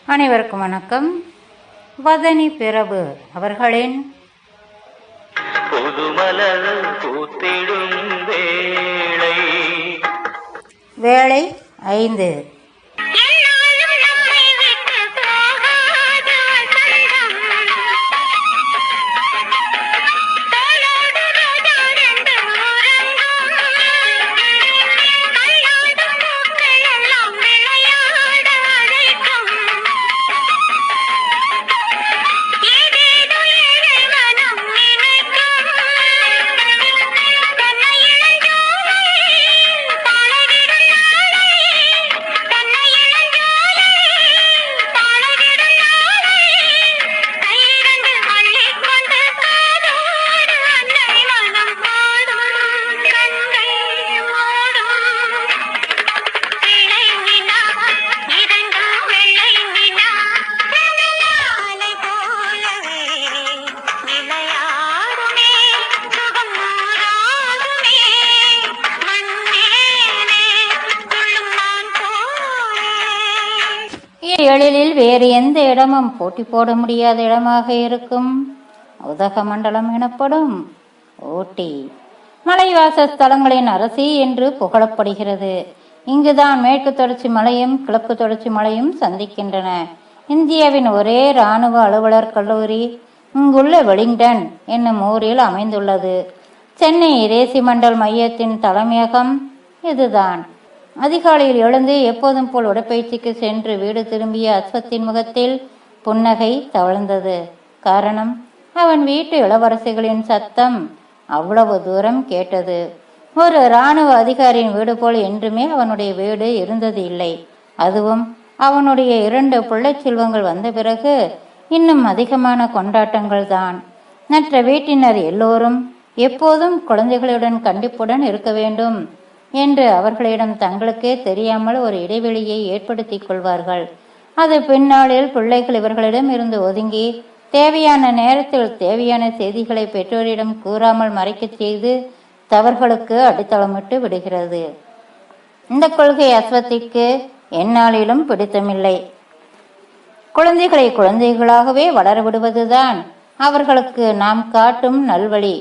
அனைவருக்கும் வணக்கம். வதனி பிரபு அவர்களின் புதுமலர் பூத்திடும் வேளை 5. எழிலில் வேறு எந்த இடமும் போட்டி போட முடியாத இடமாக இருக்கும் உதகமண்டலம் எனப்படும் ஊட்டி மலைவாச ஸ்தலங்களின் அரசி என்று புகழப்படுகிறது. இங்குதான் மேற்கு தொடர்ச்சி மலையும் கிழக்கு தொடர்ச்சி மலையும் சந்திக்கின்றன. இந்தியாவின் ஒரே இராணுவ அலுவலர் கல்லூரி இங்குள்ள வெலிங்டன் என்னும் ஊரில் அமைந்துள்ளது. சென்னை ரேசிமண்டல் மையத்தின் தலைமையகம் இதுதான். அதிகாலையில் எழுந்து எப்போதும் போல் உடற்பயிற்சிக்கு சென்று வீடு திரும்பிய அஸ்வத்தின் முகத்தில் புன்னகை தவழ்ந்தது. காரணம், அவன் வீட்டு இளவரசிகளின் சத்தம் அவ்வளவு தூரம் கேட்டது. ஒரு இராணுவ அதிகாரியின் வீடு போல் என்றுமே அவனுடைய வீடு இருந்தது இல்லை. அதுவும் அவனுடைய 2 பிள்ளை செல்வங்கள் வந்த பிறகு இன்னும் அதிகமான கொண்டாட்டங்கள் தான். மற்ற வீட்டினர் எல்லோரும் எப்போதும் குழந்தைகளுடன் கண்டிப்புடன் இருக்க வேண்டும் என்று அவர்களிடம் தங்களுக்கே தெரியாமல் ஒரு இடைவெளியை ஏற்படுத்தி கொள்வார்கள். அது பின்னாளில் பிள்ளைகள் இவர்களிடம் இருந்து ஒதுங்கி தேவையான நேரத்தில் தேவையான செய்திகளை பெற்றோரிடம் கூறாமல் மறைக்க செய்து தவறுகளுக்கு அடித்தளமிட்டு விடுகிறது. இந்த கொள்கை அஸ்வத்திற்கு எந்நாளிலும் பிடித்தமில்லை. குழந்தைகளை குழந்தைகளாகவே வளர விடுவதுதான் அவர்களுக்கு நாம் காட்டும் நல்வழி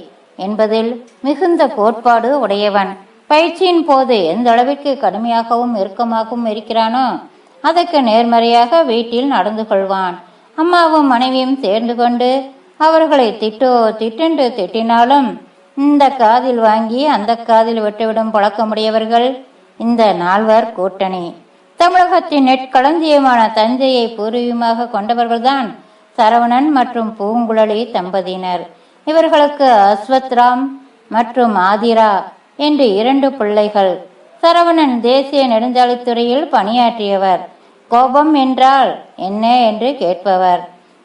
என்பதில் மிகுந்த கோட்பாடு உடையவன். பயிற்சியின் போது எந்த அளவிற்கு கடுமையாகவும் இறுக்கமாகவும் இருக்கிறானோ அதற்கு நேர்மறையாக வீட்டில் நடந்து கொள்வான். அம்மாவும் மனைவியும் சேர்ந்து கொண்டு அவர்களை திட்டென்று திட்டினாலும் இந்த காதில் வாங்கி அந்த காதில் விட்டுவிடும் பழக்கமுடையவர்கள் இந்த 4 கூட்டணி. தமிழகத்தின் நெற்களஞ்சியமான தஞ்சையை பூர்வீகமாக கொண்டவர்கள்தான் சரவணன் மற்றும் பூங்குழலி தம்பதியினர். இவர்களுக்கு அஸ்வத்ராம் மற்றும் ஆதிரா என்று 2 பிள்ளைகள். சரவணன் தேசிய நெடுஞ்சாலைத்துறையில் பணியாற்றியவர். கோபம் என்றால் என்ன என்று கேட்பவர்.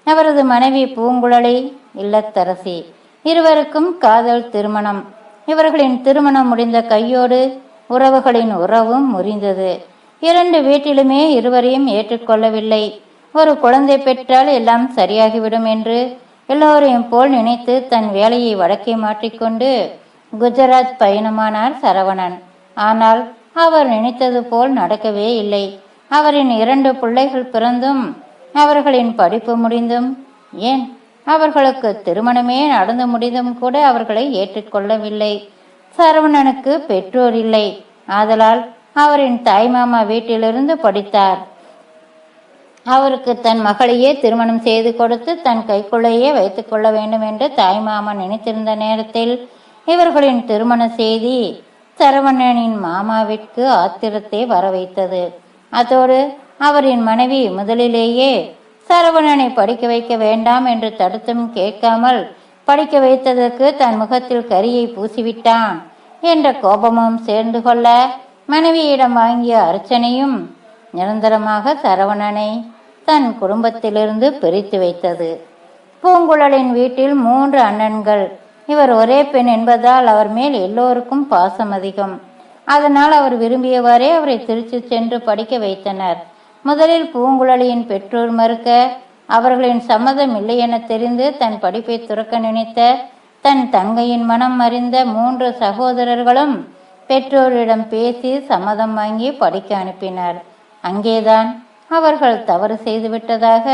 அவரது மனைவி பூங்குழலி இல்லத்தரசி. இருவருக்கும் காதல் திருமணம். இவர்களின் திருமணம் முடிந்த கையோடு உறவுகளின் உறவும் முறிந்தது. 2 வீட்டிலுமே இருவரையும் ஏற்றுக்கொள்ளவில்லை. ஒரு குழந்தை பெற்றால் எல்லாம் சரியாகிவிடும் என்று எல்லோரையும் போல் நினைத்து தன் வேலையை வடக்கே மாற்றிக்கொண்டு குஜராத் பயணமானார் சரவணன். ஆனால் அவர் நினைத்தது போல் நடக்கவே இல்லை. அவரின் 2 பிள்ளைகள் பிறந்தும் அவர்களின் படிப்பு முடிந்தும் ஏன் அவர்களுக்கு திருமணமே நடந்து முடிந்தும் கூட அவர்களை ஏற்றுக்கொள்ளவில்லை. சரவணனுக்கு பெற்றோர் இல்லை. ஆதலால் அவரின் தாய்மாமா வீட்டிலிருந்து படித்தார். அவருக்கு தன் மகளையே திருமணம் செய்து கொடுத்து தன் கைக்குள்ளேயே வைத்துக் கொள்ள வேண்டும் என்று தாய்மாமா நினைத்திருந்த நேரத்தில் இவர்களின் திருமண செய்தி சரவணனின் மாமாவிற்கு ஆத்திரத்தை வர வைத்தது. அதோடு அவரின் மனைவி முதலிலேயே சரவணனை படிக்க வைக்க வேண்டாம் என்று தடுத்தும் கேட்காமல் படிக்க வைத்ததற்கு தன் முகத்தில் கரியை பூசிவிட்டான் என்ற கோபமும் சேர்ந்து கொள்ள மனைவியிடம் வாங்கிய அர்ச்சனையும் நிரந்தரமாக சரவணனை தன் குடும்பத்திலிருந்து பிரித்து வைத்தது. பூங்குழலின் வீட்டில் 3 அண்ணன்கள். இவர் ஒரே பெண் என்பதால் அவர் மேல் எல்லோருக்கும் பாசம் அதிகம். அதனால் அவர் விரும்பியவாறே அவரை திருச்சி சென்று படிக்க வைத்தனர். முதலில் பூங்குழலியின் பெற்றோர் மறுக்க அவர்களின் சம்மதம் இல்லை என தெரிந்து தன் படிப்பை துறக்க நினைத்த தன் தங்கையின் மனம் அறிந்த 3 சகோதரர்களும் பெற்றோரிடம் பேசி சம்மதம் வாங்கி படிக்க அனுப்பினார். அங்கேதான் அவர்கள் தவறு செய்துவிட்டதாக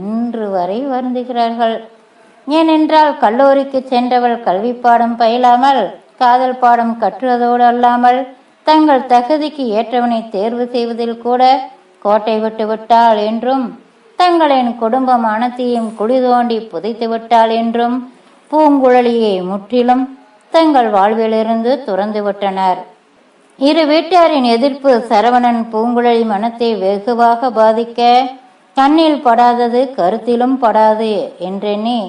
இன்று வரை வருந்துகிறார்கள். ஏனென்றால் கல்லூரிக்கு சென்றவள் கல்வி பாடம் பயிலாமல் காதல் பாடம் கற்றுவதோடு அல்லாமல் தங்கள் தகுதிக்கு ஏற்றவனை தேர்வு செய்வதில் கூட கோட்டை விட்டு விட்டாள் என்றும் தங்களின் குடும்பம் அனைத்தையும் குழி தோண்டி புதைத்து விட்டாள் என்றும் பூங்குழலியை முற்றிலும் தங்கள் வாழ்விலிருந்து துறந்து விட்டனர். இரு வீட்டாரின் எதிர்ப்பு சரவணன் பூங்குழலி மனத்தை வெகுவாக பாதிக்க கண்ணில் படாதது கருத்திலும் படாது என்றெண்ணி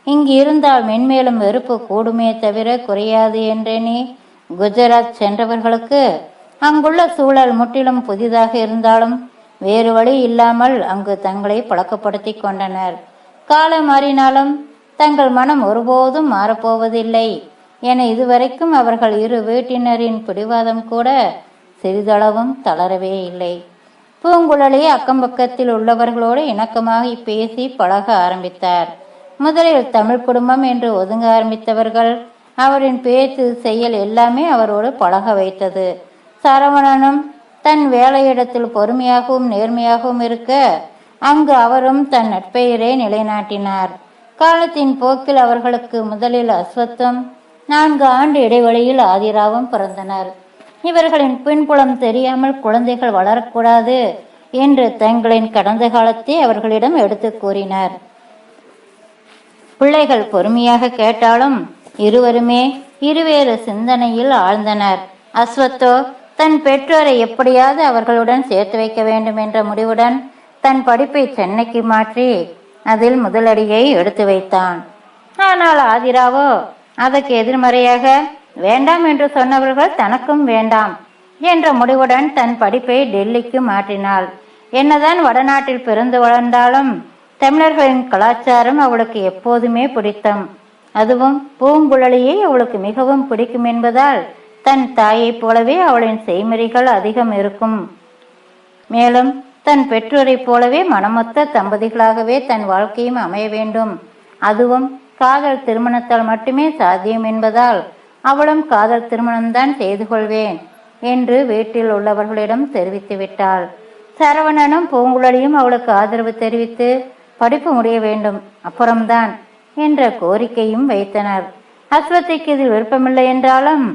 இங்கு இருந்தால் மென்மேலும் வெறுப்பு கூடுமே தவிர குறையாது என்றெண்ணி குஜராத் சென்றவர்களுக்கு அங்குள்ள சூழல் முற்றிலும் புதிதாக இருந்தாலும் வேறு வழி இல்லாமல் அங்கு தங்களை பழக்கப்படுத்தி கொண்டனர். காலம் மாறினாலும் தங்கள் மனம் ஒருபோதும் மாறப்போவதில்லை என இதுவரைக்கும் அவர்கள் இரு வீட்டினரின் பிடிவாதம் கூட சிறிதளவும் தளரவே இல்லை. பூங்குழலி அக்கம்பக்கத்தில் உள்ளவர்களோடு இணக்கமாக பேசி பழக ஆரம்பித்தார். முதலில் தமிழ் குடும்பம் என்று ஒதுங்க ஆரம்பித்தவர்கள் அவரின் பேச்சு செயல் எல்லாமே அவரோடு பழக வைத்தது. சரவணனும் தன் வேலையிடத்தில் பொறுமையாகவும் நேர்மையாகவும் இருக்க அங்கு அவரும் தன் நட்பெயரை நிலைநாட்டினார். காலத்தின் போக்கில் அவர்களுக்கு முதலில் அஸ்வத்தும் 4 ஆண்டு இடைவெளியில் ஆதிராவும் பிறந்தனர். இவர்களின் பின்புலம் தெரியாமல் குழந்தைகள் வளரக்கூடாது என்று தங்களின் கடந்த காலத்தை அவர்களிடம் எடுத்து கூறினார். பிள்ளைகள் பொறுமையாக கேட்டாலும் இருவருமே இருவேறு சிந்தனையில் ஆழ்ந்தனர். அஸ்வத்தோ தன் பெற்றோரை எப்படியாவது அவர்களுடன் சேர்த்து வைக்க வேண்டும் என்ற முடிவுடன் தன் படிப்பை சென்னைக்கு மாற்றி அதில் முதலடியை எடுத்து வைத்தான். ஆனால் ஆதிராவோ அதற்கு எதிர்மறையாக வேண்டாம் என்று சொன்னவர்கள் தனக்கும் வேண்டாம் என்ற முடிவுடன் தன் படிப்பை டெல்லிக்கு மாற்றினாள். என்னதான் வடநாட்டில் பிறந்து வளர்ந்தாலும் தமிழர்களின் கலாச்சாரம் அவளுக்கு எப்போதுமே பிடித்தம். அதுவும் பூங்குழலியை அவளுக்கு மிகவும் பிடிக்கும் என்பதால் தன் தாயைப் போலவே அவளின் செய்முறைகள் அதிகம் இருக்கும். மேலும் தன் பெற்றோரைப் போலவே மனமொத்த தம்பதிகளாகவே தன் வாழ்க்கையும் அமைய வேண்டும், அதுவும் காதல் திருமணத்தால் மட்டுமே சாத்தியம் என்பதால் அவளும் காதல் திருமணம்தான் செய்து கொள்வேன் என்று வீட்டில் உள்ளவர்களிடம் தெரிவித்து விட்டாள். சரவணனும் பூங்குழலியும் அவளுக்கு ஆதரவு தெரிவித்து படிப்பு முடிய வேண்டும் அப்புறம்தான் என்ற கோரிக்கையும் வைத்தனர். அஸ்வத்திக்கு இதில் விருப்பமில்லை என்றாலும்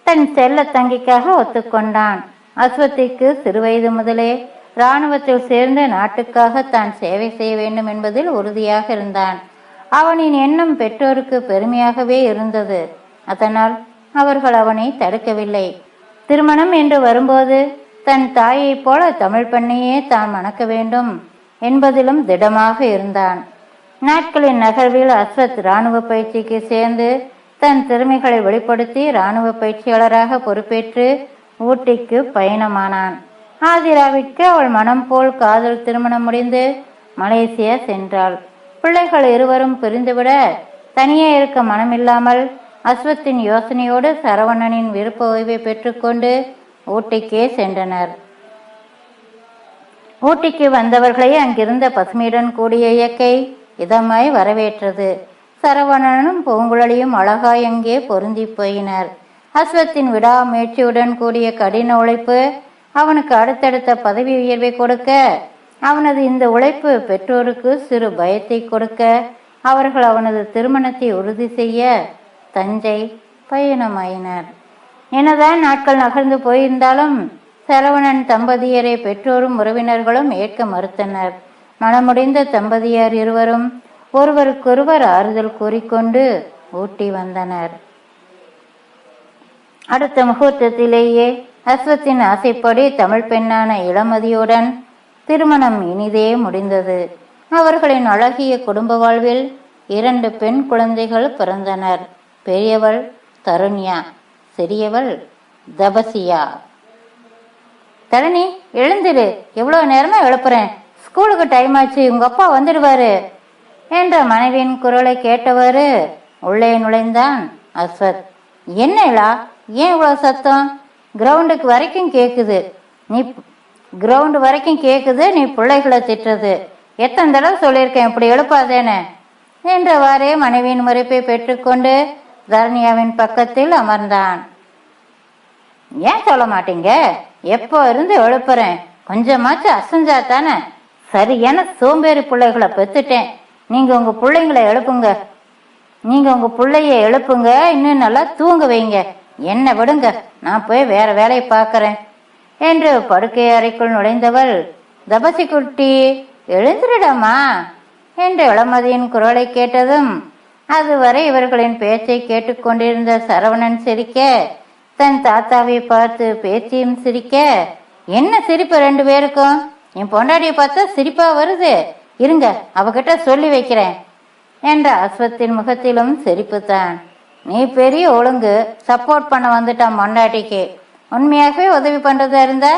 தன் செல்ல தங்கிக்காக ஒத்துக்கொண்டான். அஸ்வத்திக்கு சிறுவயது முதலே இராணுவத்தில் சேர்ந்து நாட்டுக்காக தான் சேவை செய்ய வேண்டும் என்பதில் உறுதியாக இருந்தான். அவனின் எண்ணம் பெற்றோருக்கு பெருமையாகவே இருந்தது. அதனால் அவர்கள் அவனை தடுக்கவில்லை. திருமணம் என்று வரும்போது தன் தாயைப் போல தமிழ் பெண்ணையே தான் மணக்க வேண்டும் என்பதிலும் திடமாக இருந்தான். நாட்களின் நகர்வில் அஸ்வத் இராணுவ பயிற்சிக்கு சேர்ந்து தன் திறமைகளை வெளிப்படுத்தி இராணுவ பயிற்சியாளராக பொறுப்பேற்று ஊட்டிக்கு பயணமானான். ஆதிராவிற்கு அவள் மனம் போல் காதல் திருமணம் முடிந்து மலேசியா சென்றாள். பிள்ளைகள் இருவரும் பிரிந்துவிட தனியே இருக்க மனமில்லாமல் அஸ்வத்தின் யோசனையோடு சரவணனின் விருப்ப ஓய்வை பெற்றுக்கொண்டு ஊட்டிக்கே சென்றனர். ஊட்டிக்கு வந்தவர்களை அங்கிருந்த பசுமையுடன் கூடிய இயற்கை இதமாய் வரவேற்றது. சரவணனும் பூங்குழலியும் அழகாய் அங்கே பொருந்தி போயினர். அஸ்வத்தின் விடாமுயற்சியுடன் கூடிய கடின உழைப்பு அவனுக்கு அடுத்தடுத்த பதவி உயர்வை கொடுக்க, அவனது இந்த உழைப்பு பெற்றோருக்கு சிறு பயத்தை கொடுக்க, அவர்கள் அவனது திருமணத்தை உறுதி செய்ய தஞ்சை பயணமாயினர். என்னதான் நாட்கள் நகர்ந்து போயிருந்தாலும் சரவணன் தம்பதியரை பெற்றோரும் உறவினர்களும் ஏற்க மறுத்தனர். மனமுடிந்த தம்பதியர் இருவரும் ஒருவருக்கொருவர் ஆறுதல் கூறிக்கொண்டு ஊட்டி வந்தனர். அடுத்த முகூர்த்தத்திலேயே அஸ்வத்தின் ஆசைப்படி தமிழ் பெண்ணான இளமதியுடன் திருமணம் இனிதே முடிந்தது. அவர்களின் அழகிய குடும்ப வாழ்வில் 2 பெண் குழந்தைகள் பிறந்தனர். பெரியவள் தருண்யா, சிறியவள் தபசியா. தரணி, எழுந்திரு, எவ்வளவு நேரமா எழுப்புறேன், ஸ்கூலுக்கு டைம் ஆச்சு, உங்க அப்பா வந்துடுவாரு என்ற மனைவியின் குரலை கேட்டவாறு உள்ளே நுழைந்தான் அஸ்வத். என்னடா, ஏன் இவ்வளவு சத்தம்? கிரவுண்டுக்கு வரைக்கும் கேக்குது, நீ பிள்ளைகளை திட்டுறது. எத்தனை தடவை சொல்லியிருக்கேன் இப்படி எழுப்பாதேன்னு என்றவாறே மனைவியின் முறைப்பை பெற்றுக்கொண்டு தரணியாவின் பக்கத்தில் அமர்ந்தான். ஏன் சொல்ல மாட்டீங்க? எப்போ இருந்து எழுப்புறேன், கொஞ்சமாச்சும் அசைஞ்சா தானே. சரியான சோம்பேறி பிள்ளைகளை பெத்துட்டேன். நீங்க உங்க பிள்ளைங்களை எழுப்புங்க, இன்னும் நல்லா தூங்க வைங்க. என்ன விடுங்க, நான் போய் வேற வேலையை பார்க்கறேன் என்று படுக்கை அறைக்குள் நுழைந்தவள், தபசி குட்டி எழுந்திரிடாமா என்று இளமதியின் குரலை கேட்டதும் அதுவரை இவர்களின் பேச்சை கேட்டுக்கொண்டிருந்த சரவணன் சிரிக்க, தன் தாத்தாவை பார்த்து பேச்சியும் சிரிக்க, என்ன சிரிப்பு ரெண்டு பேருக்கும்? என் பொண்டாட்டியை பார்த்தா சிரிப்பா வருது, இருங்க அவகிட்ட சொல்லி வைக்கிறேன் என்ற அஸ்வத்தின் முகத்திலும் சிரிப்புத்தான். நீ பெரிய ஒழுங்கு, சப்போர்ட் பண்ண வந்துட்டான் பொண்டாட்டிக்கு. உண்மையாகவே உதவி பண்றதா இருந்தா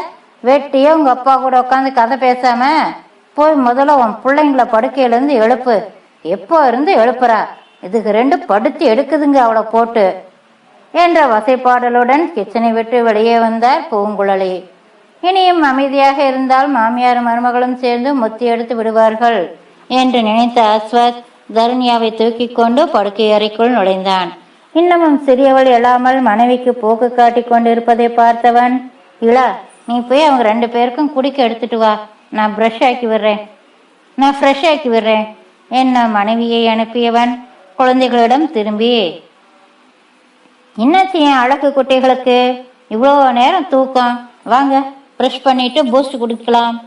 வெட்டியே உங்க அப்பா கூட உட்காந்து கதை பேசாம போய் முதல்ல உன் பிள்ளைங்களை படுக்கையிலிருந்து எழுப்பு. எப்போ இருந்து எழுப்புறா? இதுக்கு ரெண்டு படுத்து எடுக்குதுங்க அவளை போட்டு என்ற வசைப்பாடலுடன் கிச்சனை விட்டு வெளியே வந்தார் பூங்குழலி. இனியும் அமைதியாக இருந்தால் மாமியாரும் மருமகளும் சேர்ந்து முத்தி எடுத்து விடுவார்கள் என்று நினைத்த அஸ்வத் தரண்யாவை தூக்கி கொண்டு படுக்கை அறைக்குள் நுழைந்தான். இன்னமும் சிறியவள் எழாமல் மனைவிக்கு போக்கு காட்டி கொண்டிருப்பதை பார்த்தவன், இளா நீ போய் அவங்க ரெண்டு பேருக்கும் குடிக்க எடுத்துட்டு வா, நான் ஃப்ரெஷ் ஆக்கி விடுறேன் என்ன மனைவியை அனுப்பியவன் குழந்தைகளிடம் திரும்பி, என்னாச்சு என் அழகு குட்டிகளுக்கு இவ்வளோ நேரம் தூக்கம்? வாங்க ப்ரஷ் பண்ணிட்டு பூஸ்ட் குடிக்கலாம்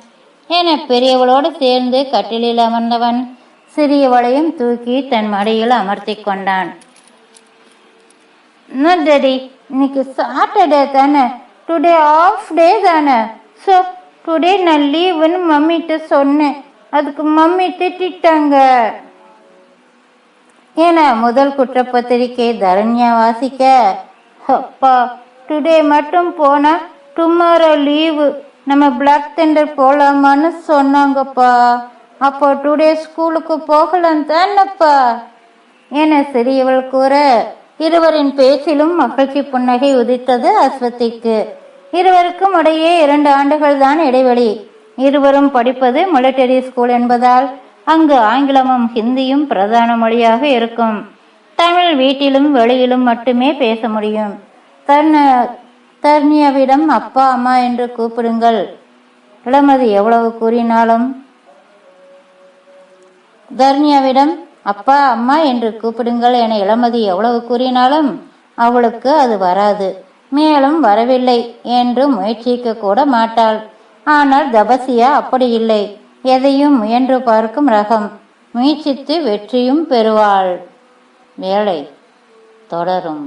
என பெரியவளோடு சேர்ந்து கட்டிலில் அமர்ந்தவன் சிறியவளையும் தூக்கி தன் மடியில் அமர்த்தி கொண்டான். டேடி, இன்னைக்கு சாட்டர்டே தானே, டுடே ஆஃப் டே தானே, ஸோ டுடே நான் லீவுன்னு மம்மிட்ட சொன்னேன், அதுக்கு மம்மி திட்டாங்க என முதல் குற்றப்பத்திரிக்கை தரண்யா வாசிக்க, அப்பா டுடே மட்டும் போனா டுமாரோ லீவு, நம்ம பிளாக் தண்டர் போலாமான்னு சொன்னாங்கப்பா, அப்போ டுடே ஸ்கூலுக்கு போகலாம் தானப்பா என சிறியவள் கூற, இருவரின் பேச்சிலும் மகிழ்ச்சி புன்னகை உதித்தது அஸ்வத்திக்கு. இருவருக்கும் இடையே 2 ஆண்டுகள் தான் இடைவெளி. இருவரும் படிப்பது மிலிட்டரி ஸ்கூல் என்பதால் அங்கு ஆங்கிலமும் ஹிந்தியும் பிரதான மொழியாக இருக்கும். தமிழ் வீட்டிலும் வெளியிலும் மட்டுமே பேச முடியும். தர்ணியாவிடம் அப்பா அம்மா என்று கூப்பிடுங்கள். இளமதி எவ்வளவு கூறினாலும் தர்ணியாவிடம் அப்பா அம்மா என்று கூப்பிடுங்கள் என இளமதி எவ்வளவு கூறினாலும் அவளுக்கு அது வராது. மேலும் வரவில்லை என்று முயற்சிக்க கூட மாட்டாள். ஆனால் தபசியா அப்படி இல்லை. எதையும் முயன்று பார்க்கும் ரகம். முயற்சித்து வெற்றியும் பெறுவாள். வேலை தொடரும்.